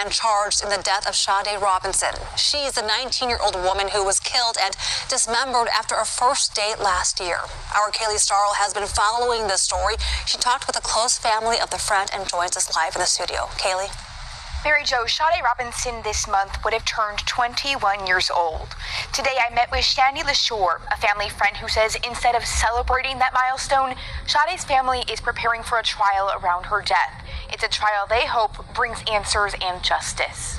man charged in the death of Sade Robinson. She's a 19-year-old woman who was killed and dismembered after a first date last year. Our Kaylee Starl has been following this story. She talked with a close family of the friend and joins us live in the studio. Kaylee? Mary Jo, Sade Robinson this month would have turned 21 years old. Today I met with Shandy LaShore, a family friend who says instead of celebrating that milestone, Sade's family is preparing for a trial around her death. It's a trial they hope brings answers and justice.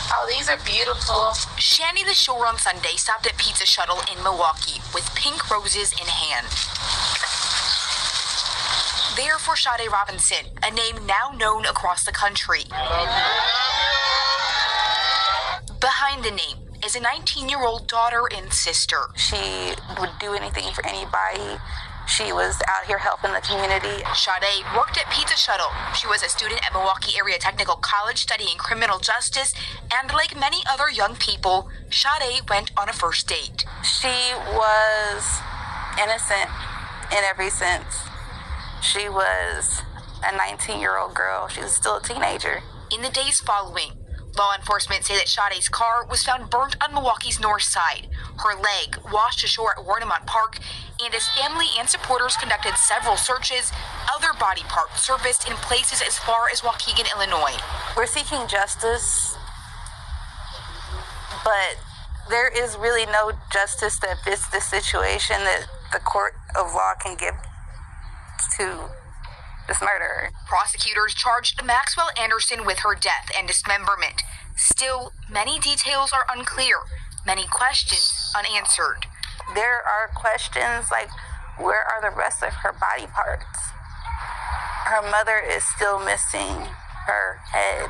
Oh, these are beautiful. Shandy LaShore on Sunday stopped at Pizza Shuttle in Milwaukee with pink roses in hand. There for Sade Robinson, a name now known across the country. Behind the name is a 19-year-old daughter and sister. She would do anything for anybody. She was out here helping the community. Sade worked at Pizza Shuttle. She was a student at Milwaukee Area Technical College studying criminal justice, and like many other young people, Sade went on a first date. She was innocent in every sense. She was a 19-year-old girl. She was still a teenager. In the days following, law enforcement say that Sade's car was found burnt on Milwaukee's north side, her leg washed ashore at Warnemont Park, and as family and supporters conducted several searches, other body parts surfaced in places as far as Waukegan, Illinois. We're seeking justice, but there is really no justice that fits this situation that the court of law can give to this murderer. Prosecutors charged Maxwell Anderson with her death and dismemberment. Still, many details are unclear, many questions unanswered. There are questions like, where are the rest of her body parts? Her mother is still missing her head.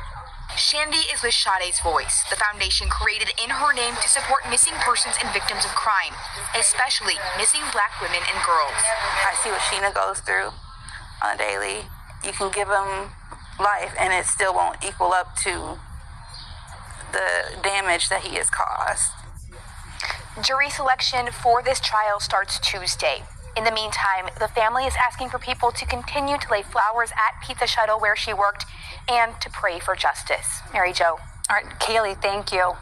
Shandy is with Sade's Voice, the foundation created in her name to support missing persons and victims of crime, especially missing Black women and girls. I see what Sheena goes through on a daily. You can give him life and it still won't equal up to the damage that he has caused. Jury selection for this trial starts Tuesday. In the meantime, the family is asking for people to continue to lay flowers at Pizza Shuttle where she worked and to pray for justice. Mary Jo. All right, Kaylee, thank you.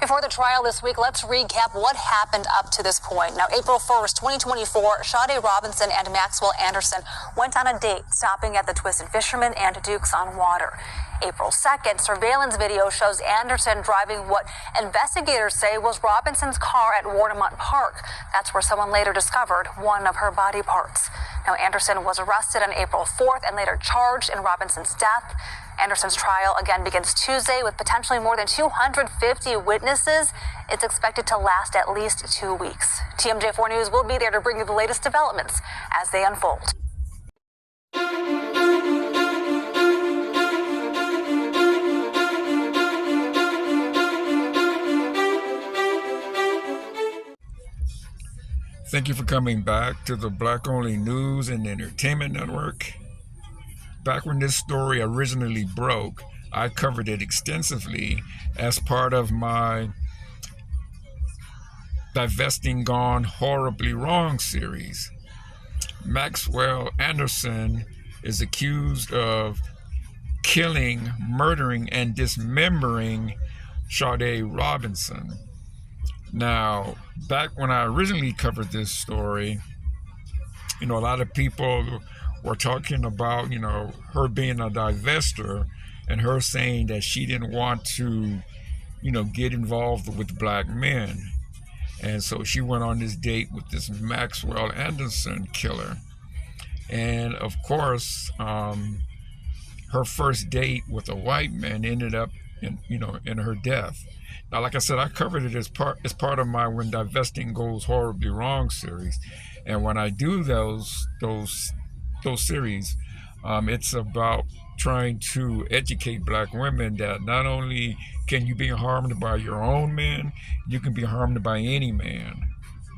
Before the trial this week, let's recap what happened up to this point. Now, April 1st, 2024, Sade Robinson and Maxwell Anderson went on a date, stopping at the Twisted Fisherman and Duke's on Water. April 2nd, surveillance video shows Anderson driving what investigators say was Robinson's car at Warnemont Park. That's where someone later discovered one of her body parts. Now, Anderson was arrested on April 4th and later charged in Robinson's death. Anderson's trial again begins Tuesday with potentially more than 250 witnesses. It's expected to last at least 2 weeks. TMJ4 News will be there to bring you the latest developments as they unfold. Thank you for coming back to the Black Only News and Entertainment Network. Back when this story originally broke, I covered it extensively as part of my Divesting Gone Horribly Wrong series. Maxwell Anderson is accused of killing, murdering, and dismembering Sade Robinson. Now, back when I originally covered this story, a lot of people were talking about, her being a divester and her saying that she didn't want to, get involved with Black men. And so she went on this date with this Maxwell Anderson killer. And of course, her first date with a white man ended up in her death. Now, like I said, I covered it as part of my When Divesting Goes Horribly Wrong series. And when I do those series, it's about trying to educate Black women that not only can you be harmed by your own man, you can be harmed by any man.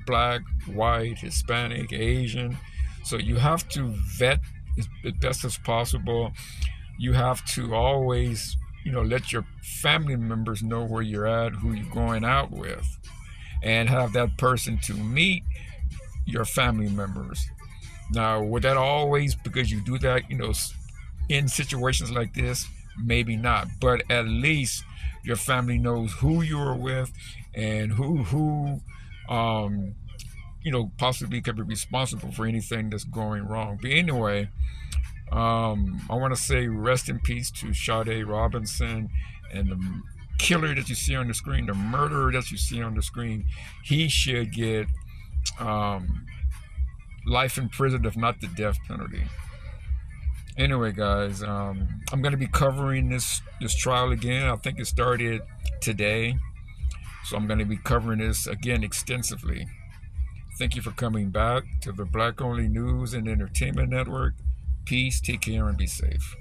Black, white, Hispanic, Asian. So you have to vet as best as possible. You have to always let your family members know where you're at, who you're going out with, and have that person to meet your family members. Now, would that always, because you do that, in situations like this, maybe not, but at least your family knows who you are with and who possibly could be responsible for anything that's going wrong. But anyway, I want to say rest in peace to Sade Robinson, and the killer that you see on the screen, the murderer that you see on the screen. He should get life in prison, if not the death penalty. Anyway, guys, I'm going to be covering this trial again. I think it started today, so I'm going to be covering this again extensively. Thank you for coming back to the Black Only News and Entertainment Network. Peace, take care, and be safe.